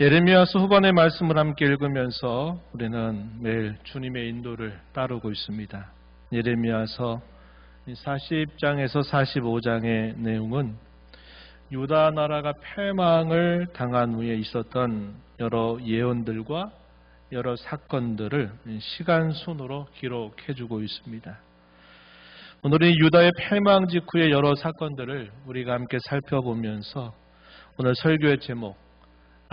예레미야서 후반의 말씀을 함께 읽으면서 우리는 매일 주님의 인도를 따르고 있습니다. 예레미야서 40장에서 45장의 내용은 유다 나라가 패망을 당한 후에 있었던 여러 예언들과 여러 사건들을 시간 순으로 기록해주고 있습니다. 오늘은 유다의 패망 직후의 여러 사건들을 우리가 함께 살펴보면서 오늘 설교의 제목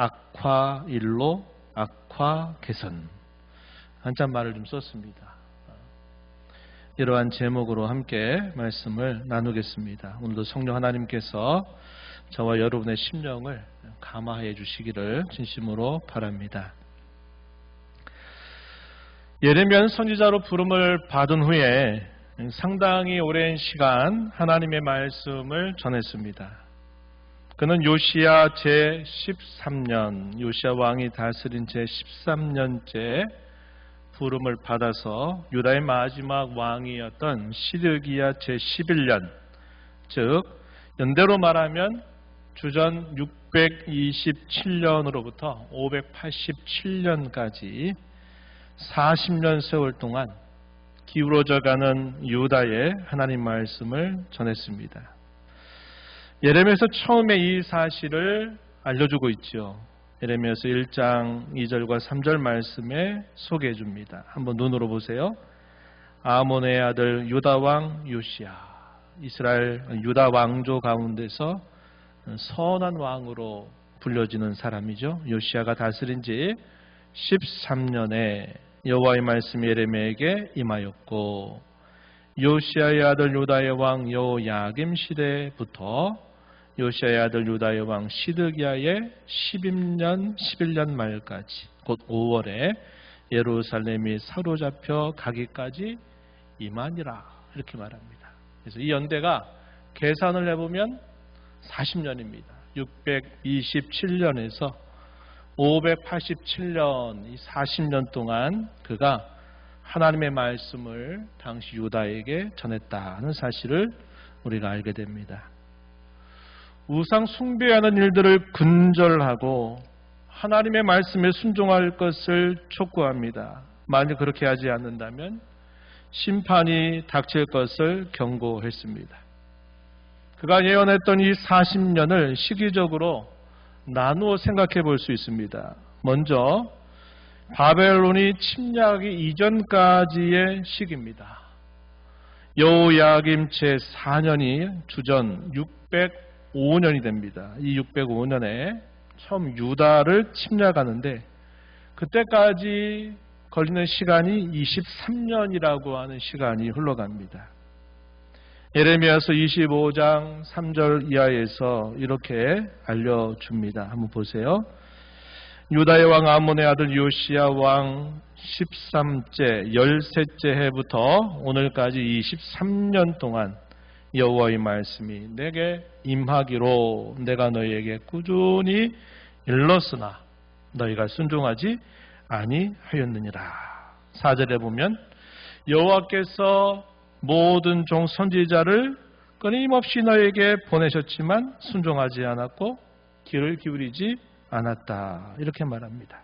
악화 일로 악화 개선, 한참 말을 좀 썼습니다. 이러한 제목으로 함께 말씀을 나누겠습니다. 오늘도 성령 하나님께서 저와 여러분의 심령을 감화해 주시기를 진심으로 바랍니다. 예레미야는 선지자로 부름을 받은 후에 상당히 오랜 시간 하나님의 말씀을 전했습니다. 그는 요시야 제13년, 요시야 왕이 다스린 제13년째 부름을 받아서 유다의 마지막 왕이었던 시드기야 제11년, 즉 연대로 말하면 주전 627년으로부터 587년까지 40년 세월 동안 기울어져가는 유다의 하나님 말씀을 전했습니다. 예레미야서 처음에 이 사실을 알려주고 있죠. 예레미야서 1장 2절과 3절 말씀에 소개해 줍니다. 한번 눈으로 보세요. 아몬의 아들 유다 왕 요시야, 이스라엘 유다 왕조 가운데서 선한 왕으로 불려지는 사람이죠. 요시야가 다스린 지 13년에 여호와의 말씀이 예레미야에게 임하였고, 요시야의 아들 유다의 왕 여호야김 시대부터 요시야의 아들 유다의 왕 시드기야의 11년 말까지, 곧 5월에 예루살렘이 사로잡혀 가기까지 임하니라, 이렇게 말합니다. 그래서 이 연대가 계산을 해보면 40년입니다. 627년에서 587년, 이 40년 동안 그가 하나님의 말씀을 당시 유다에게 전했다는 사실을 우리가 알게 됩니다. 우상 숭배하는 일들을 근절하고 하나님의 말씀에 순종할 것을 촉구합니다. 만약 그렇게 하지 않는다면 심판이 닥칠 것을 경고했습니다. 그가 예언했던 이 40년을 시기적으로 나누어 생각해 볼 수 있습니다. 먼저 바벨론이 침략하기 이전까지의 시기입니다. 여호야김 제4년이 주전 605년이 됩니다. 이 605년에 처음 유다를 침략하는데 그때까지 걸리는 시간이 23년이라고 하는 시간이 흘러갑니다. 예레미야서 25장 3절 이하에서 이렇게 알려줍니다. 한번 보세요. 유다의 왕 아몬의 아들 요시야 왕 13째 13째 해부터 오늘까지 23년 동안 여호와의 말씀이 내게 임하기로 내가 너희에게 꾸준히 일렀으나 너희가 순종하지 아니하였느니라. 4절에 보면 여호와께서 모든 종 선지자를 끊임없이 너희에게 보내셨지만 순종하지 않았고 귀를 기울이지 않았다, 이렇게 말합니다.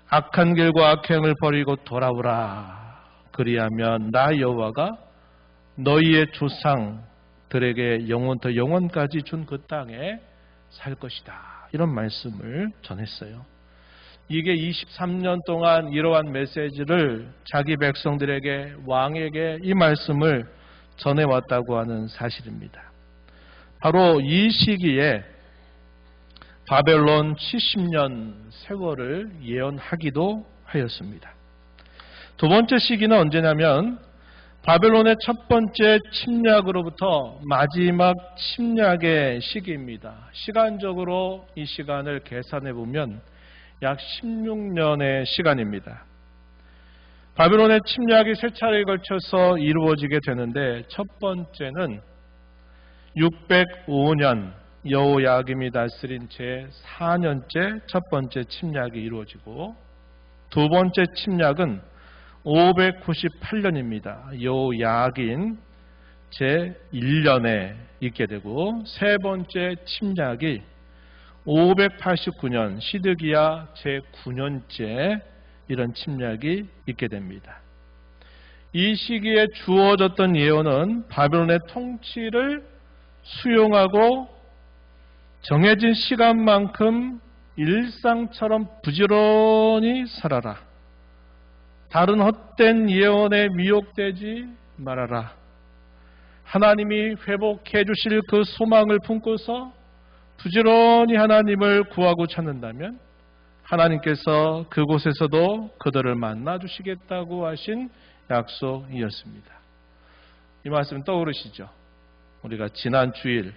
악한 길과 악행을 버리고 돌아오라. 그리하면 나 여호와가 너희의 조상들에게 영원부터 영원까지 준 그 땅에 살 것이다, 이런 말씀을 전했어요. 이게 23년 동안 이러한 메시지를 자기 백성들에게, 왕에게 이 말씀을 전해왔다고 하는 사실입니다. 바로 이 시기에 바벨론 70년 세월을 예언하기도 하였습니다. 두 번째 시기는 언제냐면 바벨론의 첫 번째 침략으로부터 마지막 침략의 시기입니다. 시간적으로 이 시간을 계산해 보면 약 16년의 시간입니다. 바벨론의 침략이 세 차례에 걸쳐서 이루어지게 되는데 첫 번째는 605년 여호야김이 다스린 제4년째 첫 번째 침략이 이루어지고, 두 번째 침략은 598년입니다. 여호야긴 제1년에 있게 되고, 세 번째 침략이 589년 시드기야 제9년째 이런 침략이 있게 됩니다. 이 시기에 주어졌던 예언은 바벨론의 통치를 수용하고 정해진 시간만큼 일상처럼 부지런히 살아라. 다른 헛된 예언에 미혹되지 말아라. 하나님이 회복해 주실 그 소망을 품고서 부지런히 하나님을 구하고 찾는다면 하나님께서 그곳에서도 그들을 만나 주시겠다고 하신 약속이었습니다. 이 말씀 떠오르시죠? 우리가 지난 주일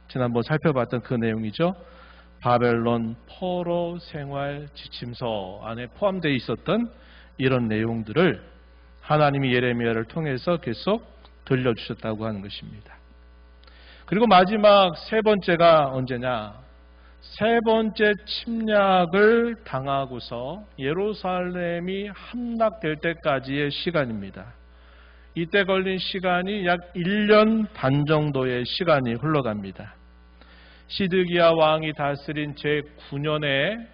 지난번 살펴봤던 그 내용이죠. 바벨론 포로 생활 지침서 안에 포함되어 있었던 이런 내용들을 하나님이 예레미야를 통해서 계속 들려주셨다고 하는 것입니다. 그리고 마지막 세 번째가 언제냐? 세 번째 침략을 당하고서 예루살렘이 함락될 때까지의 시간입니다. 이때 걸린 시간이 약 1년 반 정도의 시간이 흘러갑니다. 시드기야 왕이 다스린 제9년에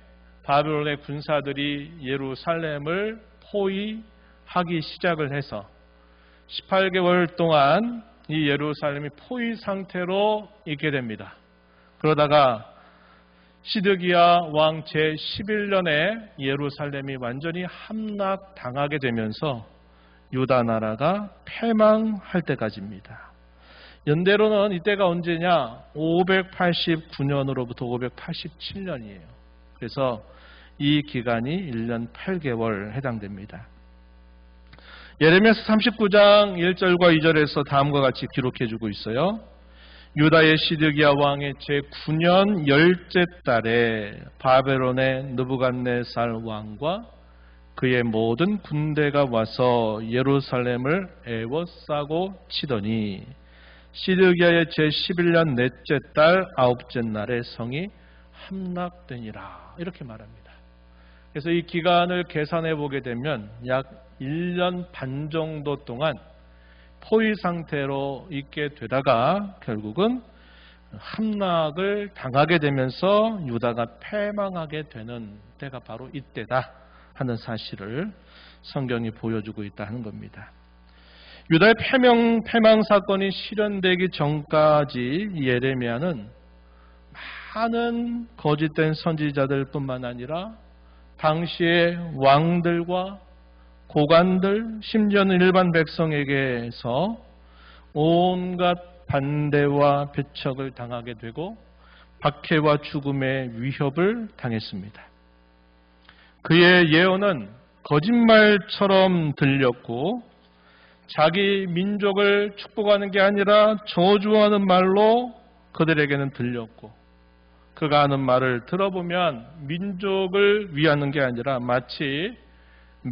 바벨론의 군사들이 예루살렘을 포위하기 시작을 해서 18개월 동안 이 예루살렘이 포위 상태로 있게 됩니다. 그러다가 시드기야 왕 제11년에 예루살렘이 완전히 함락당하게 되면서 유다 나라가 패망할 때까지입니다. 연대로는 이때가 언제냐? 589년으로부터 587년이에요. 그래서 이 기간이 1년 8개월 해당됩니다. 예레미야서 39장 1절과 2절에서 다음과 같이 기록해주고 있어요. 유다의 시드기야 왕의 제9년 10째 달에 바벨론의 느부갓네살 왕과 그의 모든 군대가 와서 예루살렘을 애워싸고 치더니 시드기야의 제11년 넷째 달 9째 날에 성이 함락되니라. 이렇게 말합니다. 그래서 이 기간을 계산해 보게 되면 약 1년 반 정도 동안 포위 상태로 있게 되다가 결국은 함락을 당하게 되면서 유다가 패망하게 되는 때가 바로 이때다 하는 사실을 성경이 보여주고 있다 하는 겁니다. 유다의 패망 사건이 실현되기 전까지 예레미야는 많은 거짓된 선지자들 뿐만 아니라 당시의 왕들과 고관들, 심지어는 일반 백성에게서 온갖 반대와 배척을 당하게 되고 박해와 죽음의 위협을 당했습니다. 그의 예언은 거짓말처럼 들렸고 자기 민족을 축복하는 게 아니라 저주하는 말로 그들에게는 들렸고 그가 하는 말을 들어보면 민족을 위하는 게 아니라 마치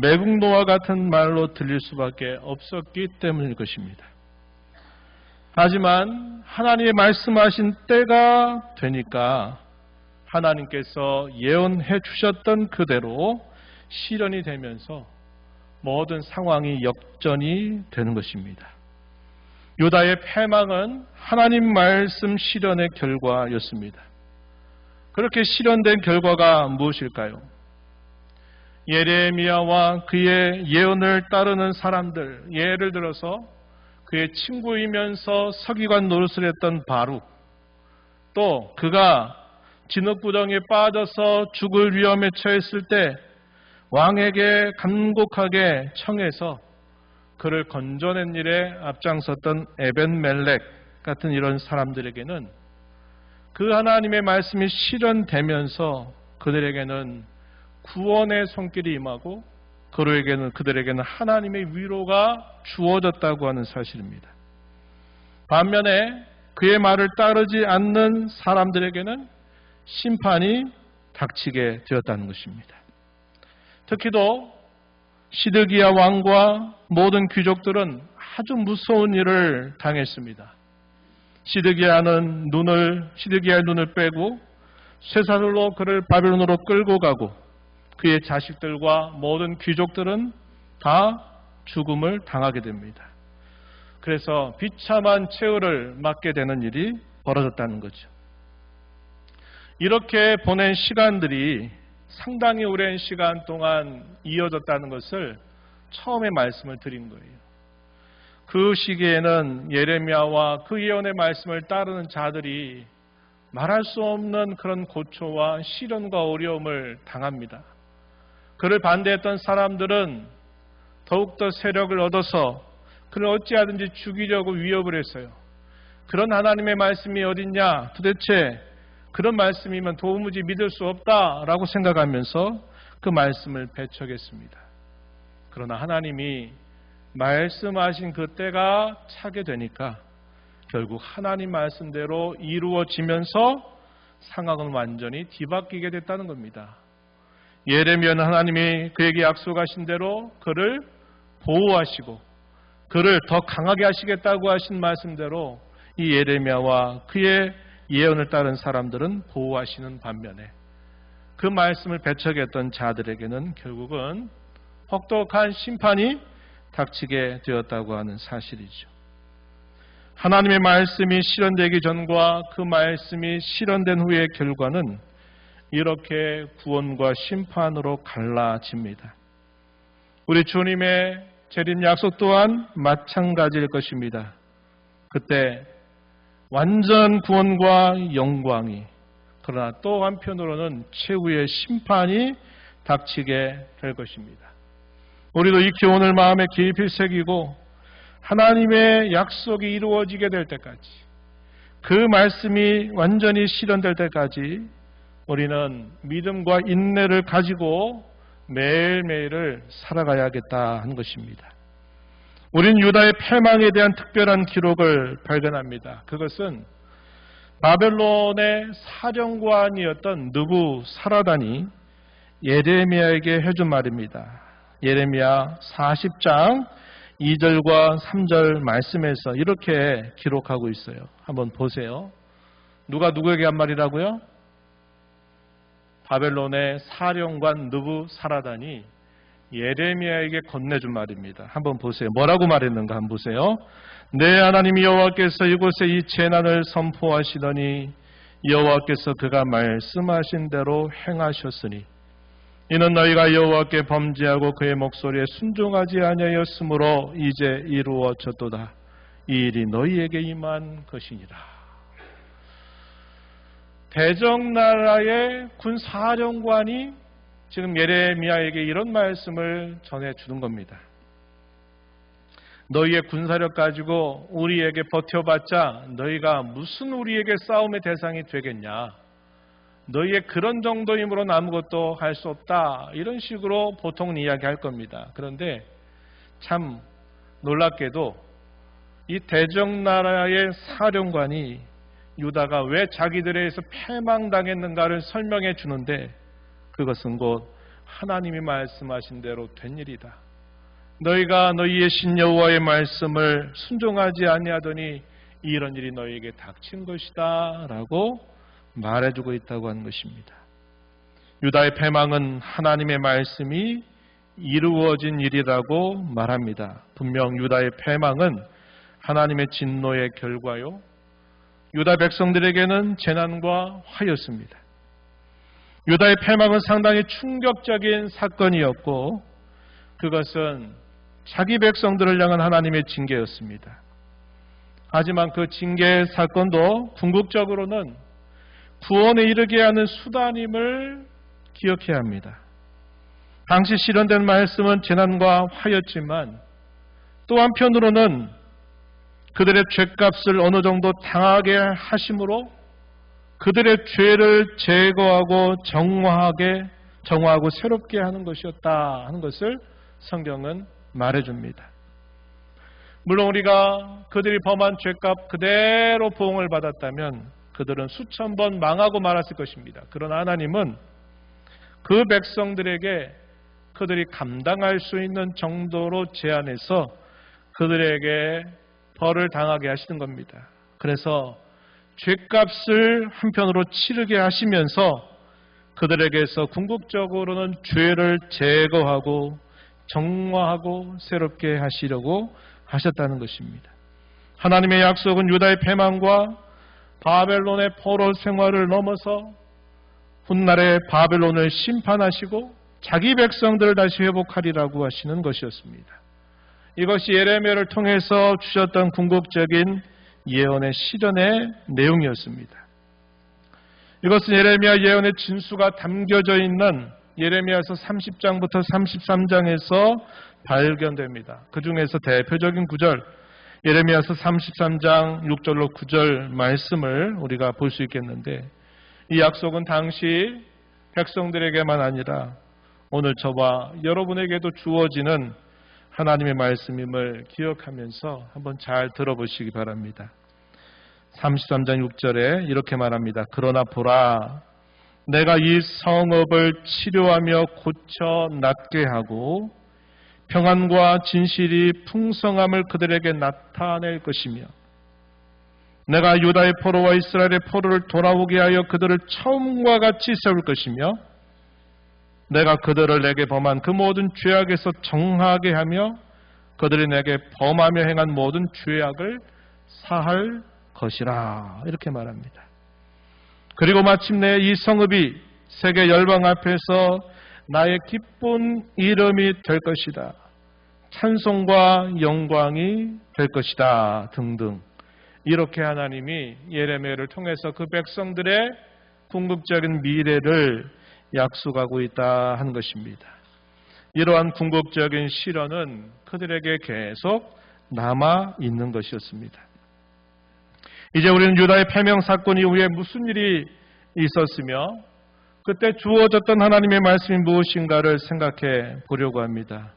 매국노와 같은 말로 들릴 수밖에 없었기 때문일 것입니다. 하지만 하나님의 말씀하신 때가 되니까 하나님께서 예언해 주셨던 그대로 실현이 되면서 모든 상황이 역전이 되는 것입니다. 유다의 패망은 하나님 말씀 실현의 결과였습니다. 그렇게 실현된 결과가 무엇일까요? 예레미야와 그의 예언을 따르는 사람들, 예를 들어서 그의 친구이면서 서기관 노릇을 했던 바룩, 또 그가 진흙구덩이에 빠져서 죽을 위험에 처했을 때 왕에게 간곡하게 청해서 그를 건져낸 일에 앞장섰던 에벤멜렉 같은 이런 사람들에게는 그 하나님의 말씀이 실현되면서 그들에게는 구원의 손길이 임하고 그들에게는 하나님의 위로가 주어졌다고 하는 사실입니다. 반면에 그의 말을 따르지 않는 사람들에게는 심판이 닥치게 되었다는 것입니다. 특히도 시드기야 왕과 모든 귀족들은 아주 무서운 일을 당했습니다. 시드기야의 눈을 빼고 쇠사슬로 그를 바벨론으로 끌고 가고 그의 자식들과 모든 귀족들은 다 죽음을 당하게 됩니다. 그래서 비참한 최후를 맞게 되는 일이 벌어졌다는 거죠. 이렇게 보낸 시간들이 상당히 오랜 시간 동안 이어졌다는 것을 처음에 말씀을 드린 거예요. 그 시기에는 예레미야와 그 예언의 말씀을 따르는 자들이 말할 수 없는 그런 고초와 시련과 어려움을 당합니다. 그를 반대했던 사람들은 더욱더 세력을 얻어서 그를 어찌하든지 죽이려고 위협을 했어요. 그런 하나님의 말씀이 어딨냐? 도대체 그런 말씀이면 도무지 믿을 수 없다라고 생각하면서 그 말씀을 배척했습니다. 그러나 하나님이 말씀하신 그 때가 차게 되니까 결국 하나님 말씀대로 이루어지면서 상황은 완전히 뒤바뀌게 됐다는 겁니다. 예레미야는 하나님이 그에게 약속하신 대로 그를 보호하시고 그를 더 강하게 하시겠다고 하신 말씀대로 이 예레미야와 그의 예언을 따른 사람들은 보호하시는 반면에 그 말씀을 배척했던 자들에게는 결국은 혹독한 심판이 닥치게 되었다고 하는 사실이죠. 하나님의 말씀이 실현되기 전과 그 말씀이 실현된 후의 결과는 이렇게 구원과 심판으로 갈라집니다. 우리 주님의 재림 약속 또한 마찬가지일 것입니다. 그때 완전 구원과 영광이, 그러나 또 한편으로는 최후의 심판이 닥치게 될 것입니다. 우리도 이 교훈을 마음에 깊이 새기고 하나님의 약속이 이루어지게 될 때까지, 그 말씀이 완전히 실현될 때까지 우리는 믿음과 인내를 가지고 매일매일을 살아가야겠다 하는 것입니다. 우린 유다의 패망에 대한 특별한 기록을 발견합니다. 그것은 바벨론의 사령관이었던 느부사라단이 예레미야에게 해준 말입니다. 예레미야 40장 2절과 3절 말씀에서 이렇게 기록하고 있어요. 한번 보세요. 누가 누구에게 한 말이라고요? 바벨론의 사령관 느부사라단이 예레미야에게 건네준 말입니다. 한번 보세요. 뭐라고 말했는가 한번 보세요. 내 하나님 여호와께서 이곳에 이 재난을 선포하시더니 여호와께서 그가 말씀하신 대로 행하셨으니 이는 너희가 여호와께 범죄하고 그의 목소리에 순종하지 아니하였으므로 이제 이루어졌도다. 이 일이 너희에게 임한 것이니라. 대적나라의 군사령관이 지금 예레미야에게 이런 말씀을 전해주는 겁니다. 너희의 군사력 가지고 우리에게 버텨봤자 너희가 무슨 우리에게 싸움의 대상이 되겠냐. 너희의 그런 정도이므로는 아무것도 할 수 없다. 이런 식으로 보통 이야기할 겁니다. 그런데 참 놀랍게도 이 대적나라의 사령관이 유다가 왜 자기들에 의해서 패망당했는가를 설명해 주는데 그것은 곧 하나님이 말씀하신 대로 된 일이다. 너희가 너희의 신 여호와의 말씀을 순종하지 아니하더니 이런 일이 너희에게 닥친 것이다 라고 말해주고 있다고 하는 것입니다. 유다의 패망은 하나님의 말씀이 이루어진 일이라고 말합니다. 분명 유다의 패망은 하나님의 진노의 결과요, 유다 백성들에게는 재난과 화였습니다. 유다의 패망은 상당히 충격적인 사건이었고 그것은 자기 백성들을 향한 하나님의 징계였습니다. 하지만 그 징계 사건도 궁극적으로는 구원에 이르게 하는 수단임을 기억해야 합니다. 당시 실현된 말씀은 재난과 화였지만 또 한편으로는 그들의 죄값을 어느 정도 당하게 하심으로 그들의 죄를 제거하고 정화하고 새롭게 하는 것이었다 하는 것을 성경은 말해줍니다. 물론 우리가 그들이 범한 죄값 그대로 보응을 받았다면 그들은 수천 번 망하고 말았을 것입니다. 그러나 하나님은 그 백성들에게 그들이 감당할 수 있는 정도로 제한해서 그들에게 벌을 당하게 하시는 겁니다. 그래서 죄값을 한편으로 치르게 하시면서 그들에게서 궁극적으로는 죄를 제거하고 정화하고 새롭게 하시려고 하셨다는 것입니다. 하나님의 약속은 유다의 패망과 바벨론의 포로 생활을 넘어서 훗날에 바벨론을 심판하시고 자기 백성들을 다시 회복하리라고 하시는 것이었습니다. 이것이 예레미야를 통해서 주셨던 궁극적인 예언의 실현의 내용이었습니다. 이것은 예레미야 예언의 진수가 담겨져 있는 예레미야서 30장부터 33장에서 발견됩니다. 그 중에서 대표적인 구절, 예레미야서 33장 6절로 9절 말씀을 우리가 볼 수 있겠는데, 이 약속은 당시 백성들에게만 아니라 오늘 저와 여러분에게도 주어지는 하나님의 말씀임을 기억하면서 한번 잘 들어보시기 바랍니다. 33장 6절에 이렇게 말합니다. 그러나 보라, 내가 이 성읍을 치료하며 고쳐 낫게 하고 평안과 진실이 풍성함을 그들에게 나타낼 것이며, 내가 유다의 포로와 이스라엘의 포로를 돌아오게 하여 그들을 처음과 같이 세울 것이며, 내가 그들을 내게 범한 그 모든 죄악에서 정하게 하며 그들이 내게 범하며 행한 모든 죄악을 사할 것이라, 이렇게 말합니다. 그리고 마침내 이 성읍이 세계 열방 앞에서 나의 기쁜 이름이 될 것이다, 찬송과 영광이 될 것이다 등등, 이렇게 하나님이 예레미야를 통해서 그 백성들의 궁극적인 미래를 약속하고 있다 한 것입니다. 이러한 궁극적인 실현은 그들에게 계속 남아 있는 것이었습니다. 이제 우리는 유다의 패명 사건 이후에 무슨 일이 있었으며 그때 주어졌던 하나님의 말씀이 무엇인가를 생각해 보려고 합니다.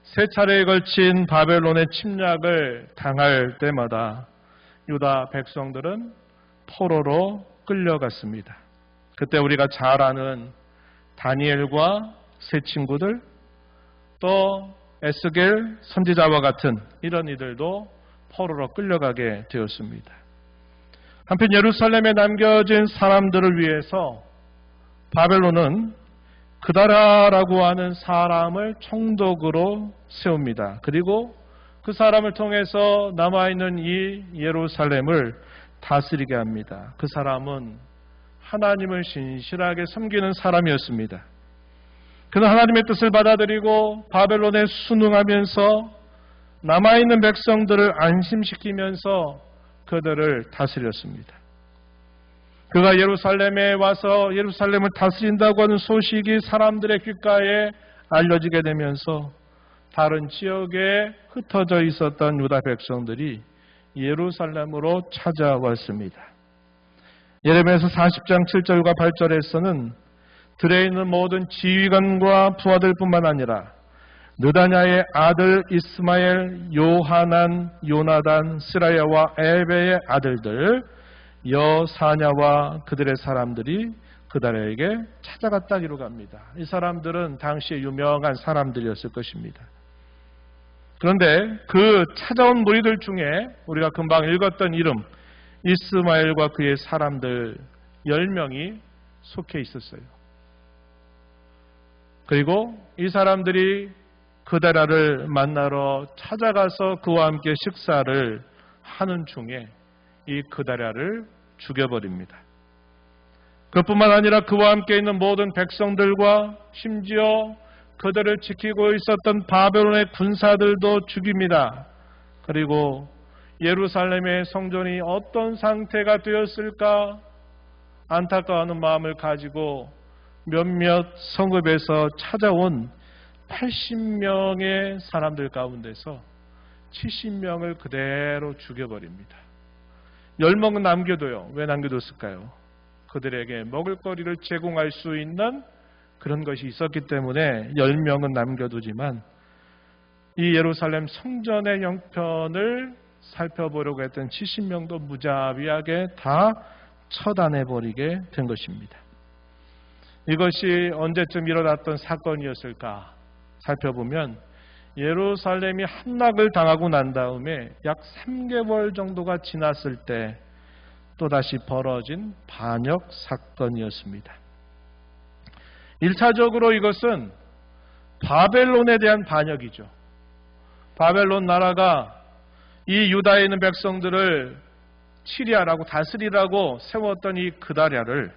세 차례에 걸친 바벨론의 침략을 당할 때마다 유다 백성들은 포로로 끌려갔습니다. 그때 우리가 잘 아는 다니엘과 세 친구들, 또 에스겔 선지자와 같은 이런 이들도 포로로 끌려가게 되었습니다. 한편 예루살렘에 남겨진 사람들을 위해서 바벨론은 그다라라고 하는 사람을 총독으로 세웁니다. 그리고 그 사람을 통해서 남아있는 이 예루살렘을 다스리게 합니다. 그 사람은 하나님을 신실하게 섬기는 사람이었습니다. 그는 하나님의 뜻을 받아들이고 바벨론에 순응하면서 남아있는 백성들을 안심시키면서 그들을 다스렸습니다. 그가 예루살렘에 와서 예루살렘을 다스린다고 하는 소식이 사람들의 귓가에 알려지게 되면서 다른 지역에 흩어져 있었던 유다 백성들이 예루살렘으로 찾아왔습니다. 예레미야서 40장 7절과 8절에서는 들에 있는 모든 지휘관과 부하들뿐만 아니라 느다냐의 아들 이스마엘, 요하난, 요나단, 스라야와 에베의 아들들 여사냐와 그들의 사람들이 그들에게 찾아갔다 기록합니다. 이 사람들은 당시에 유명한 사람들이었을 것입니다. 그런데 그 찾아온 무리들 중에 우리가 금방 읽었던 이름 이스마엘과 그의 사람들 10명이 속해 있었어요. 그리고 이 사람들이 그다라를 만나러 찾아가서 그와 함께 식사를 하는 중에 이 그다라를 죽여버립니다. 그뿐만 아니라 그와 함께 있는 모든 백성들과 심지어 그들을 지키고 있었던 바벨론의 군사들도 죽입니다. 그리고 예루살렘의 성전이 어떤 상태가 되었을까 안타까워하는 마음을 가지고 몇몇 성읍에서 찾아온 80명의 사람들 가운데서 70명을 그대로 죽여버립니다. 10명은 남겨둬요. 왜 남겨뒀을까요? 그들에게 먹을거리를 제공할 수 있는 그런 것이 있었기 때문에 10명은 남겨두지만 이 예루살렘 성전의 형편을 살펴보려고 했던 70명도 무자비하게 다 처단해버리게 된 것입니다. 이것이 언제쯤 일어났던 사건이었을까 살펴보면 예루살렘이 함락을 당하고 난 다음에 약 3개월 정도가 지났을 때 또다시 벌어진 반역 사건이었습니다. 1차적으로 이것은 바벨론에 대한 반역이죠. 바벨론 나라가 이 유다에 있는 백성들을 치리하라고 다스리라고 세웠던 이 그다랴를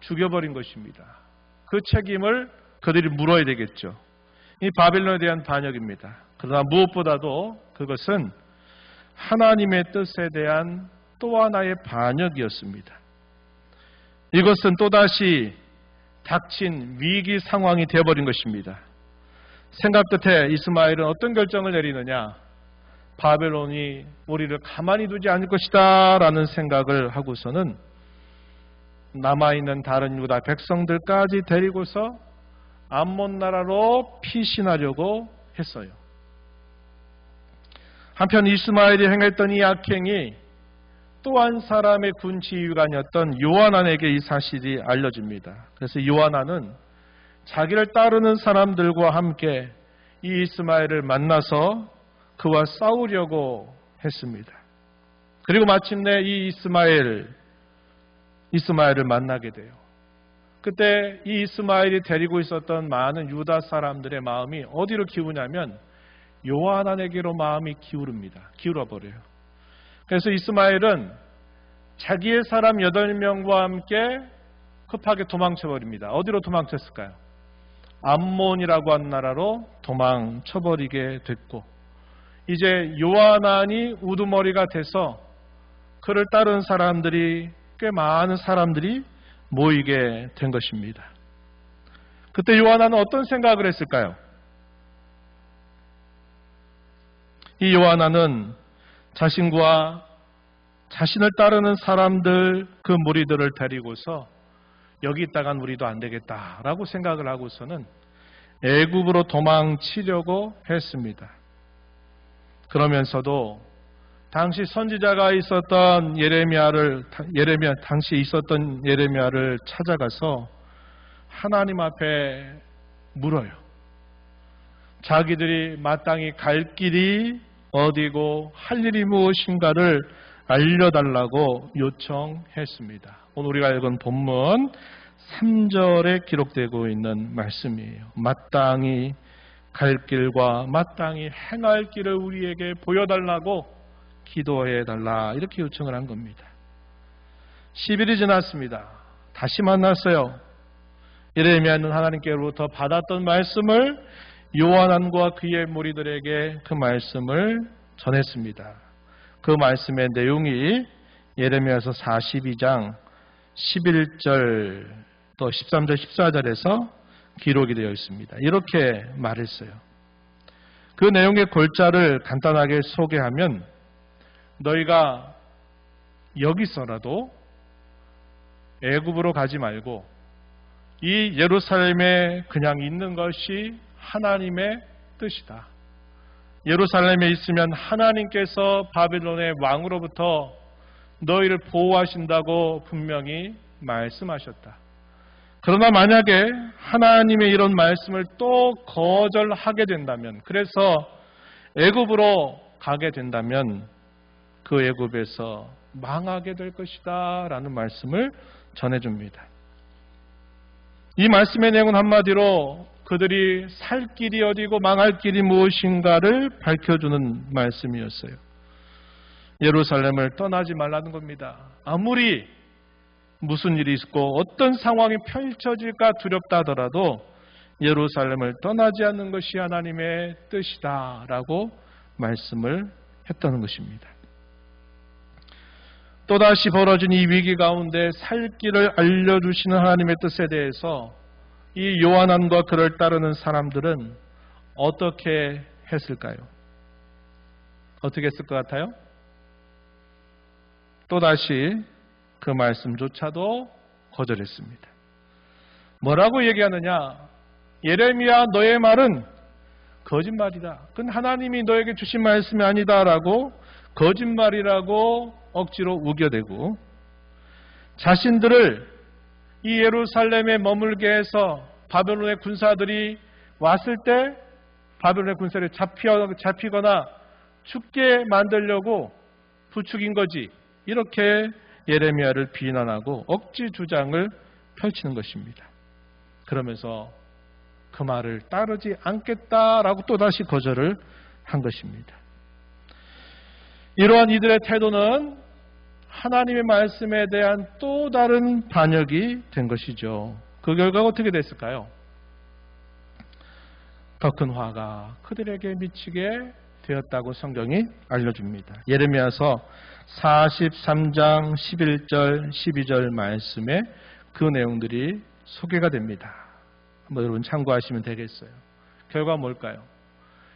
죽여버린 것입니다. 그 책임을 그들이 물어야 되겠죠. 이 바벨론에 대한 반역입니다. 그러나 무엇보다도 그것은 하나님의 뜻에 대한 또 하나의 반역이었습니다. 이것은 또다시 닥친 위기 상황이 되어버린 것입니다. 생각 끝에 이스마엘은 어떤 결정을 내리느냐? 바벨론이 우리를 가만히 두지 않을 것이다 라는 생각을 하고서는 남아있는 다른 유다 백성들까지 데리고서 암몬 나라로 피신하려고 했어요. 한편 이스마엘이 행했던 이 악행이 또 한 사람의 군 지휘관이었던 요하난에게 이 사실이 알려집니다. 그래서 요하난은 자기를 따르는 사람들과 함께 이 이스마엘을 만나서 그와 싸우려고 했습니다. 그리고 마침내 이 이스마엘을 만나게 돼요. 그때 이 이스마엘이 데리고 있었던 많은 유다 사람들의 마음이 어디로 기우냐면 요하난에게로 마음이 기울어버려요. 그래서 이스마엘은 자기의 사람 8명과 함께 급하게 도망쳐버립니다. 어디로 도망쳤을까요? 암몬이라고 한 나라로 도망쳐버리게 됐고, 이제 요하난이 우두머리가 돼서 그를 따른 사람들이 꽤 많은 사람들이 모이게 된 것입니다. 그때 요하난은 어떤 생각을 했을까요? 이 요하난은 자신과 자신을 따르는 사람들, 그 무리들을 데리고서 여기 있다간 우리도 안 되겠다라고 생각을 하고서는 애굽으로 도망치려고 했습니다. 그러면서도 당시 선지자가 있었던 당시 있었던 예레미야를 찾아가서 하나님 앞에 물어요. 자기들이 마땅히 갈 길이 어디고 할 일이 무엇인가를 알려달라고 요청했습니다. 오늘 우리가 읽은 본문 3절에 기록되고 있는 말씀이에요. 마땅히 갈 길과 마땅히 행할 길을 우리에게 보여달라고 기도해달라, 이렇게 요청을 한 겁니다. 10일이 지났습니다. 다시 만났어요. 예레미야는 하나님께로부터 받았던 말씀을 요하난과 그의 무리들에게 그 말씀을 전했습니다. 그 말씀의 내용이 예레미야서 42장 11절 또 13절 14절에서 기록이 되어 있습니다. 이렇게 말했어요. 그 내용의 골자를 간단하게 소개하면, 너희가 여기서라도 애굽으로 가지 말고 이 예루살렘에 그냥 있는 것이 하나님의 뜻이다. 예루살렘에 있으면 하나님께서 바벨론의 왕으로부터 너희를 보호하신다고 분명히 말씀하셨다. 그러나 만약에 하나님의 이런 말씀을 또 거절하게 된다면, 그래서 애굽으로 가게 된다면 그 애굽에서 망하게 될 것이다 라는 말씀을 전해줍니다. 이 말씀의 내용은 한마디로 그들이 살 길이 어디고 망할 길이 무엇인가를 밝혀주는 말씀이었어요. 예루살렘을 떠나지 말라는 겁니다. 아무리 무슨 일이 있고 어떤 상황이 펼쳐질까 두렵다 하더라도 예루살렘을 떠나지 않는 것이 하나님의 뜻이다 라고 말씀을 했다는 것입니다. 또다시 벌어진 이 위기 가운데 살 길을 알려주시는 하나님의 뜻에 대해서 이 요하난과 그를 따르는 사람들은 어떻게 했을까요? 어떻게 했을 것 같아요? 또다시 그 말씀조차도 거절했습니다. 뭐라고 얘기하느냐? 예레미야, 너의 말은 거짓말이다. 그건 하나님이 너에게 주신 말씀이 아니다라고 거짓말이라고 억지로 우겨대고, 자신들을 이 예루살렘에 머물게 해서 바벨론의 군사들이 왔을 때 바벨론의 군사를 잡히거나 죽게 만들려고 부추긴 거지, 이렇게 예레미야를 비난하고 억지 주장을 펼치는 것입니다. 그러면서 그 말을 따르지 않겠다라고 또다시 거절을 한 것입니다. 이러한 이들의 태도는 하나님의 말씀에 대한 또 다른 반역이 된 것이죠. 그 결과가 어떻게 됐을까요? 더 큰 화가 그들에게 미치게 되었다고 성경이 알려줍니다. 예레미야서 43장 11절 12절 말씀에 그 내용들이 소개가 됩니다. 한번 여러분 참고하시면 되겠어요. 결과가 뭘까요?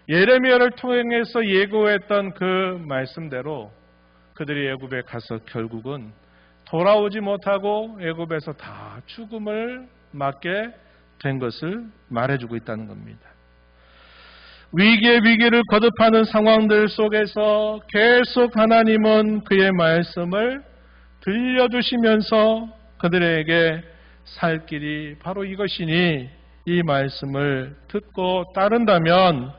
예레미야를 통해서 예고했던 그 말씀대로 그들이 애굽에 가서 결국은 돌아오지 못하고 애굽에서 다 죽음을 맞게 된 것을 말해주고 있다는 겁니다. 위기의 위기를 거듭하는 상황들 속에서 계속 하나님은 그의 말씀을 들려주시면서 그들에게 살 길이 바로 이것이니 이 말씀을 듣고 따른다면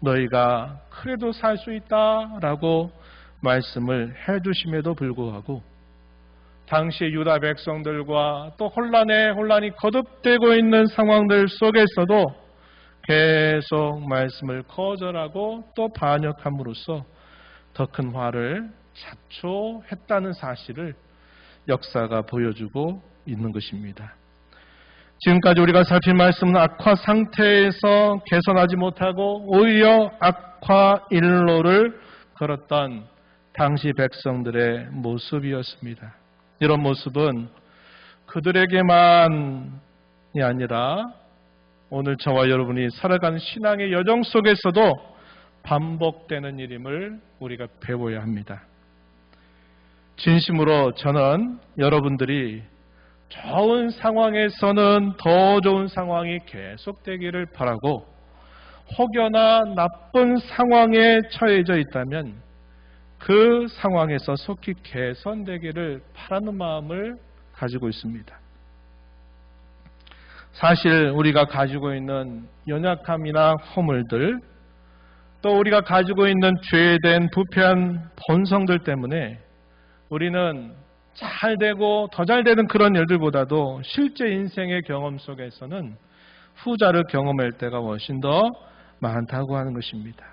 너희가 그래도 살 수 있다라고 말씀을 해주심에도 불구하고 당시 유다 백성들과 또 혼란이 거듭되고 있는 상황들 속에서도 계속 말씀을 거절하고 또 반역함으로써 더 큰 화를 자초했다는 사실을 역사가 보여주고 있는 것입니다. 지금까지 우리가 살핀 말씀은 악화 상태에서 개선하지 못하고 오히려 악화 일로를 걸었던 당시 백성들의 모습이었습니다. 이런 모습은 그들에게만이 아니라 오늘 저와 여러분이 살아가는 신앙의 여정 속에서도 반복되는 일임을 우리가 배워야 합니다. 진심으로 저는 여러분들이 좋은 상황에서는 더 좋은 상황이 계속되기를 바라고 혹여나 나쁜 상황에 처해져 있다면 그 상황에서 속히 개선되기를 바라는 마음을 가지고 있습니다. 사실 우리가 가지고 있는 연약함이나 허물들, 또 우리가 가지고 있는 죄된 부패한 본성들 때문에 우리는 잘 되고 더 잘 되는 그런 일들보다도 실제 인생의 경험 속에서는 후자를 경험할 때가 훨씬 더 많다고 하는 것입니다.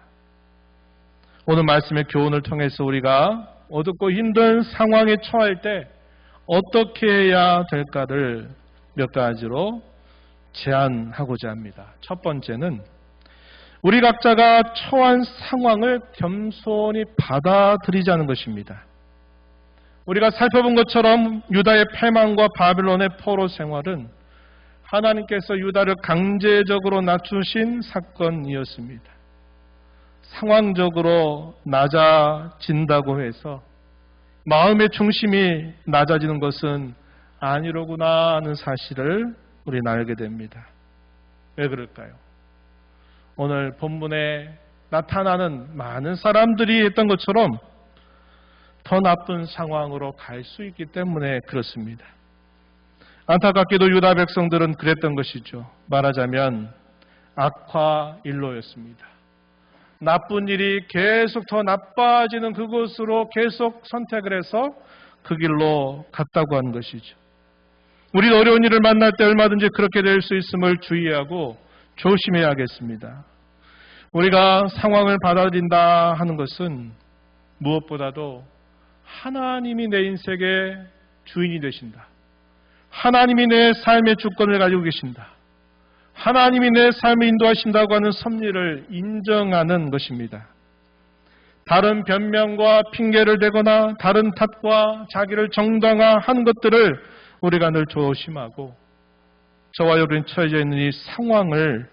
오늘 말씀의 교훈을 통해서 우리가 어둡고 힘든 상황에 처할 때 어떻게 해야 될까를 몇 가지로 제안하고자 합니다. 첫 번째는 우리 각자가 처한 상황을 겸손히 받아들이자는 것입니다. 우리가 살펴본 것처럼 유다의 패망과 바빌론의 포로 생활은 하나님께서 유다를 강제적으로 낮추신 사건이었습니다. 상황적으로 낮아진다고 해서 마음의 중심이 낮아지는 것은 아니로구나 하는 사실을 우리는 알게 됩니다. 왜 그럴까요? 오늘 본문에 나타나는 많은 사람들이 했던 것처럼 더 나쁜 상황으로 갈 수 있기 때문에 그렇습니다. 안타깝게도 유다 백성들은 그랬던 것이죠. 말하자면 악화일로였습니다. 나쁜 일이 계속 더 나빠지는 그곳으로 계속 선택을 해서 그 길로 갔다고 하는 것이죠. 우리는 어려운 일을 만날 때 얼마든지 그렇게 될 수 있음을 주의하고 조심해야겠습니다. 우리가 상황을 받아들인다 하는 것은 무엇보다도 하나님이 내 인생의 주인이 되신다. 하나님이 내 삶의 주권을 가지고 계신다. 하나님이 내 삶을 인도하신다고 하는 섭리를 인정하는 것입니다. 다른 변명과 핑계를 대거나 다른 탓과 자기를 정당화하는 것들을 우리가 늘 조심하고 저와 여러분이 처해져 있는 이 상황을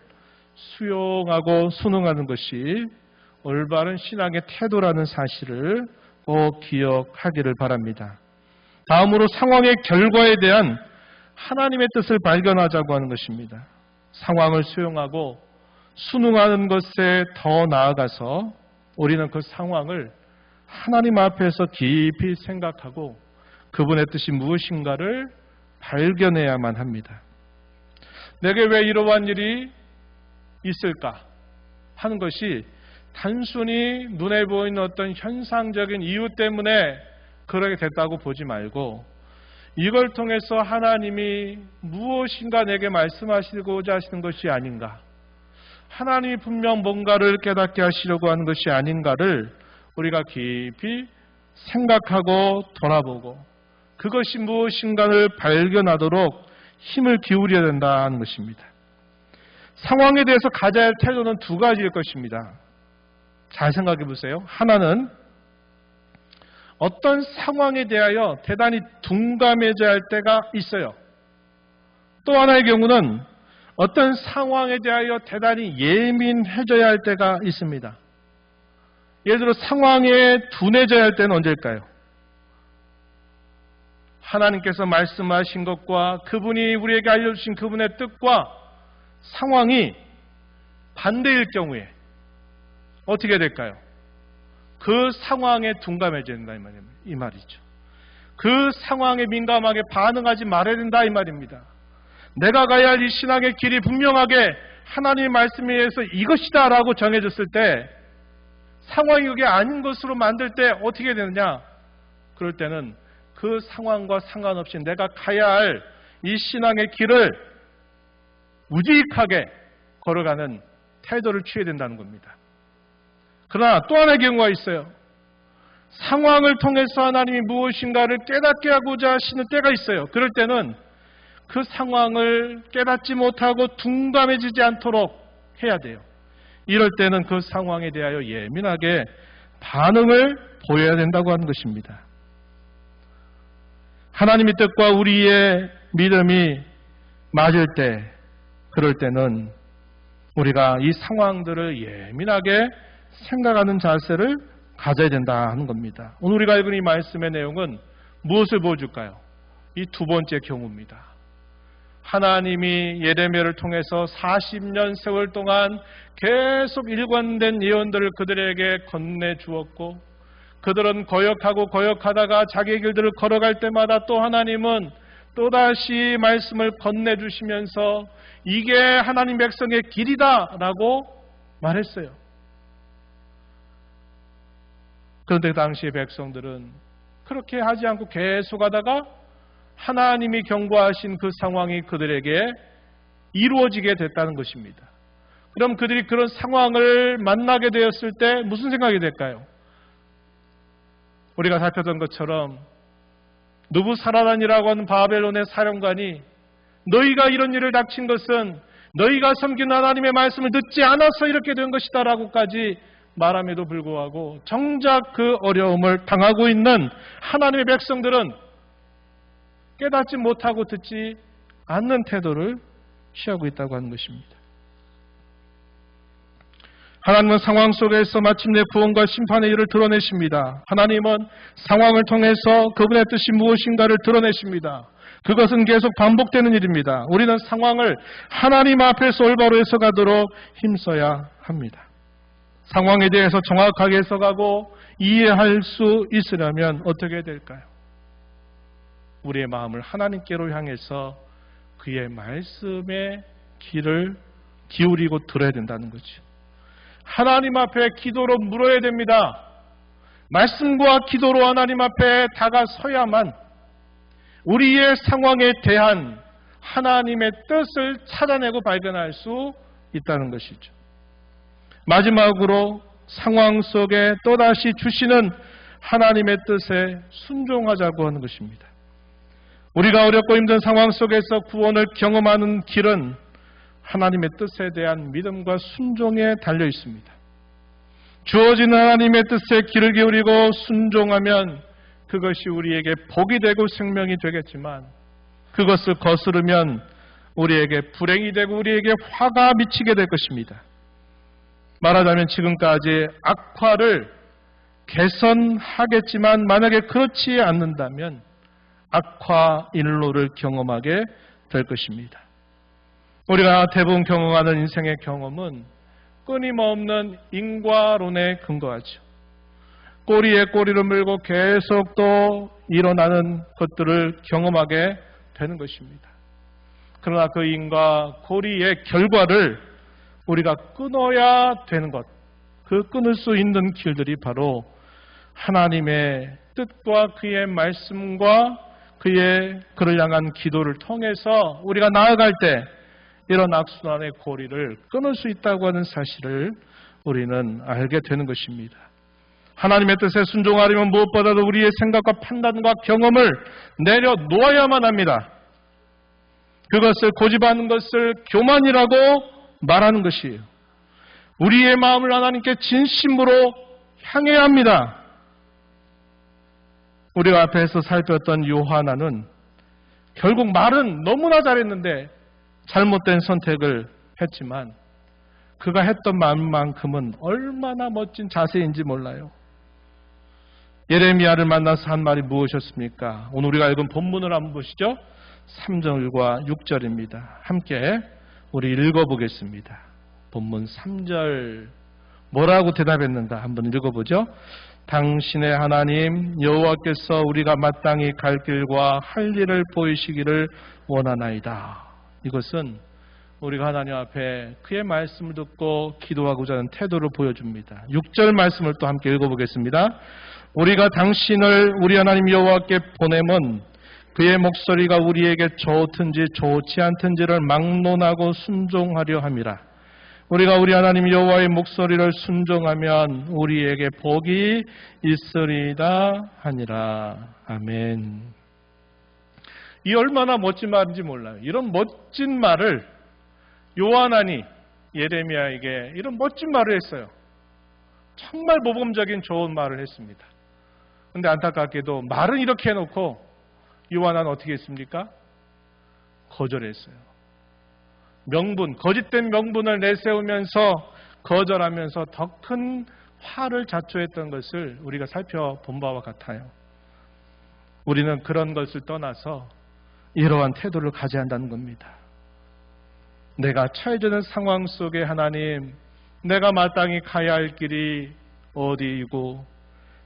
수용하고 순응하는 것이 올바른 신앙의 태도라는 사실을 꼭 기억하기를 바랍니다. 다음으로 상황의 결과에 대한 하나님의 뜻을 발견하자고 하는 것입니다. 상황을 수용하고 순응하는 것에 더 나아가서 우리는 그 상황을 하나님 앞에서 깊이 생각하고 그분의 뜻이 무엇인가를 발견해야만 합니다. 내게 왜 이러한 일이 있을까 하는 것이 단순히 눈에 보이는 어떤 현상적인 이유 때문에 그러게 됐다고 보지 말고 이걸 통해서 하나님이 무엇인가 내게 말씀하시고자 하시는 것이 아닌가, 하나님이 분명 뭔가를 깨닫게 하시려고 하는 것이 아닌가를 우리가 깊이 생각하고 돌아보고 그것이 무엇인가를 발견하도록 힘을 기울여야 된다는 것입니다. 상황에 대해서 가져야 할 태도는 두 가지일 것입니다. 잘 생각해 보세요. 하나는 어떤 상황에 대하여 대단히 둔감해져야 할 때가 있어요. 또 하나의 경우는 어떤 상황에 대하여 대단히 예민해져야 할 때가 있습니다. 예를 들어 상황에 둔해져야 할 때는 언제일까요? 하나님께서 말씀하신 것과 그분이 우리에게 알려주신 그분의 뜻과 상황이 반대일 경우에 어떻게 될까요? 그 상황에 둔감해져야 된다 이 말이죠. 그 상황에 민감하게 반응하지 말아야 된다 이 말입니다. 내가 가야 할 이 신앙의 길이 분명하게 하나님의 말씀에 의해서 이것이다 라고 정해졌을 때 상황이 그게 아닌 것으로 만들 때 어떻게 되느냐? 그럴 때는 그 상황과 상관없이 내가 가야 할 이 신앙의 길을 우직하게 걸어가는 태도를 취해야 된다는 겁니다. 그러나 또 하나의 경우가 있어요. 상황을 통해서 하나님이 무엇인가를 깨닫게 하고자 하시는 때가 있어요. 그럴 때는 그 상황을 깨닫지 못하고 둔감해지지 않도록 해야 돼요. 이럴 때는 그 상황에 대하여 예민하게 반응을 보여야 된다고 하는 것입니다. 하나님의 뜻과 우리의 믿음이 맞을 때, 그럴 때는 우리가 이 상황들을 예민하게 생각하는 자세를 가져야 된다 하는 겁니다. 오늘 우리가 읽은 이 말씀의 내용은 무엇을 보여줄까요? 이 두 번째 경우입니다. 하나님이 예레미야를 통해서 40년 세월 동안 계속 일관된 예언들을 그들에게 건네주었고 그들은 거역하다가 자기의 길들을 걸어갈 때마다 또 하나님은 또다시 말씀을 건네주시면서 이게 하나님 백성의 길이다 라고 말했어요. 그런데 당시의 백성들은 그렇게 하지 않고 계속하다가 하나님이 경고하신 그 상황이 그들에게 이루어지게 됐다는 것입니다. 그럼 그들이 그런 상황을 만나게 되었을 때 무슨 생각이 될까요? 우리가 살펴본 것처럼 느부사라단이라고 하는 바벨론의 사령관이 너희가 이런 일을 닥친 것은 너희가 섬기는 하나님의 말씀을 듣지 않아서 이렇게 된 것이다 라고까지 말함에도 불구하고 정작 그 어려움을 당하고 있는 하나님의 백성들은 깨닫지 못하고 듣지 않는 태도를 취하고 있다고 하는 것입니다. 하나님은 상황 속에서 마침내 구원과 심판의 일을 드러내십니다. 하나님은 상황을 통해서 그분의 뜻이 무엇인가를 드러내십니다. 그것은 계속 반복되는 일입니다. 우리는 상황을 하나님 앞에서 올바로 해석하도록 힘써야 합니다. 상황에 대해서 정확하게 해석하고 이해할 수 있으려면 어떻게 될까요? 우리의 마음을 하나님께로 향해서 그의 말씀의 길을 기울이고 들어야 된다는 거죠. 하나님 앞에 기도로 물어야 됩니다. 말씀과 기도로 하나님 앞에 다가서야만 우리의 상황에 대한 하나님의 뜻을 찾아내고 발견할 수 있다는 것이죠. 마지막으로 상황 속에 또다시 주시는 하나님의 뜻에 순종하자고 하는 것입니다. 우리가 어렵고 힘든 상황 속에서 구원을 경험하는 길은 하나님의 뜻에 대한 믿음과 순종에 달려 있습니다. 주어진 하나님의 뜻에 귀를 기울이고 순종하면 그것이 우리에게 복이 되고 생명이 되겠지만 그것을 거스르면 우리에게 불행이 되고 우리에게 화가 미치게 될 것입니다. 말하자면 지금까지 악화를 개선하겠지만 만약에 그렇지 않는다면 악화 일로를 경험하게 될 것입니다. 우리가 대부분 경험하는 인생의 경험은 끊임없는 인과론에 근거하죠. 꼬리에 꼬리를 물고 계속 또 일어나는 것들을 경험하게 되는 것입니다. 그러나 그 인과 고리의 결과를 우리가 끊어야 되는 것, 그 끊을 수 있는 길들이 바로 하나님의 뜻과 그의 말씀과 그를 향한 기도를 통해서 우리가 나아갈 때 이런 악순환의 고리를 끊을 수 있다고 하는 사실을 우리는 알게 되는 것입니다. 하나님의 뜻에 순종하려면 무엇보다도 우리의 생각과 판단과 경험을 내려놓아야만 합니다. 그것을 고집하는 것을 교만이라고 말하는 것이에요. 우리의 마음을 하나님께 진심으로 향해야 합니다. 우리가 앞에서 살폈던 요하나는 결국 말은 너무나 잘했는데 잘못된 선택을 했지만 그가 했던 마음만큼은 얼마나 멋진 자세인지 몰라요. 예레미야를 만나서 한 말이 무엇이었습니까? 오늘 우리가 읽은 본문을 한번 보시죠. 3절과 6절입니다. 함께 우리 읽어보겠습니다. 본문 3절 뭐라고 대답했는가 한번 읽어보죠. 당신의 하나님 여호와께서 우리가 마땅히 갈 길과 할 일을 보이시기를 원하나이다. 이것은 우리가 하나님 앞에 그의 말씀을 듣고 기도하고자 하는 태도를 보여줍니다. 6절 말씀을 또 함께 읽어보겠습니다. 우리가 당신을 우리 하나님 여호와께 보내면 그의 목소리가 우리에게 좋든지 좋지 않든지를 막론하고 순종하려 함이라. 우리가 우리 하나님 여호와의 목소리를 순종하면 우리에게 복이 있으리다 하니라. 아멘. 이 얼마나 멋진 말인지 몰라요. 이런 멋진 말을 요하나니 예레미야에게 이런 멋진 말을 했어요. 정말 모범적인 좋은 말을 했습니다. 그런데 안타깝게도 말은 이렇게 해놓고 요하나는 어떻게 했습니까? 거절했어요. 거짓된 명분을 내세우면서 거절하면서 더 큰 화를 자초했던 것을 우리가 살펴본 바와 같아요. 우리는 그런 것을 떠나서 이러한 태도를 가져야 한다는 겁니다. 내가 처해지는 상황 속에 하나님, 내가 마땅히 가야 할 길이 어디이고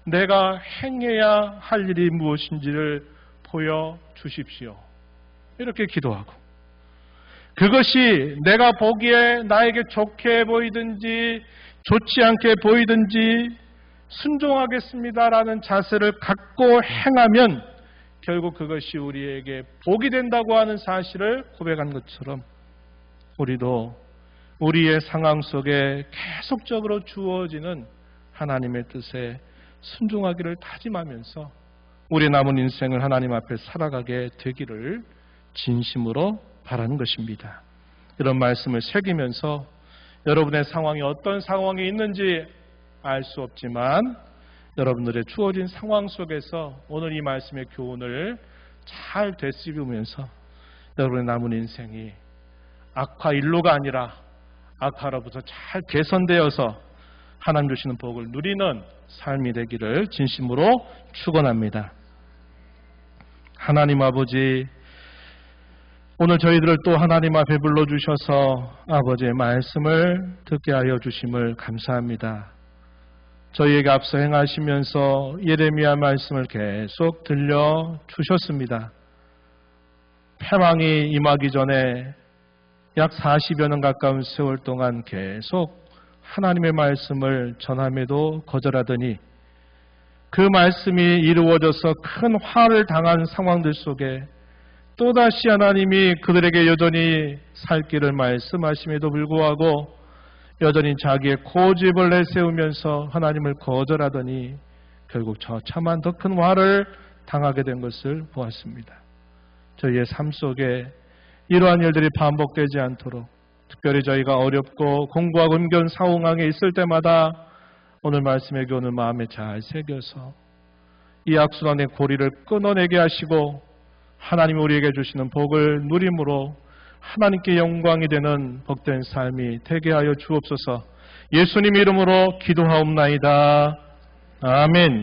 내가 행해야 할 일이 무엇인지를 보여주십시오. 이렇게 기도하고 그것이 내가 보기에 나에게 좋게 보이든지 좋지 않게 보이든지 순종하겠습니다라는 자세를 갖고 행하면 결국 그것이 우리에게 복이 된다고 하는 사실을 고백한 것처럼 우리도 우리의 상황 속에 계속적으로 주어지는 하나님의 뜻에 순종하기를 다짐하면서 우리 남은 인생을 하나님 앞에 살아가게 되기를 진심으로 바라는 것입니다. 이런 말씀을 새기면서 여러분의 상황이 어떤 상황에 있는지 알 수 없지만 여러분들의 주어진 상황 속에서 오늘 이 말씀의 교훈을 잘 되씹으면서 여러분의 남은 인생이 악화 일로가 아니라 악화로부터 잘 개선되어서 하나님 주시는 복을 누리는 삶이 되기를 진심으로 축원합니다. 하나님 아버지, 오늘 저희들을 또 하나님 앞에 불러주셔서 아버지의 말씀을 듣게 하여 주심을 감사합니다. 저희에게 앞서 행하시면서 예레미야 말씀을 계속 들려주셨습니다. 패망이 임하기 전에 약 40여 년 가까운 세월 동안 계속 하나님의 말씀을 전함에도 거절하더니 그 말씀이 이루어져서 큰 화를 당한 상황들 속에 또다시 하나님이 그들에게 여전히 살 길을 말씀하심에도 불구하고 여전히 자기의 고집을 내세우면서 하나님을 거절하더니 결국 처참한 더 큰 화를 당하게 된 것을 보았습니다. 저희의 삶 속에 이러한 일들이 반복되지 않도록 특별히 저희가 어렵고 공고하고 힘겨운 상황에 있을 때마다 오늘 말씀의 교훈을 마음에 잘 새겨서 이 악순환의 고리를 끊어내게 하시고 하나님이 우리에게 주시는 복을 누림으로 하나님께 영광이 되는 복된 삶이 되게 하여 주옵소서. 예수님 이름으로 기도하옵나이다. 아멘.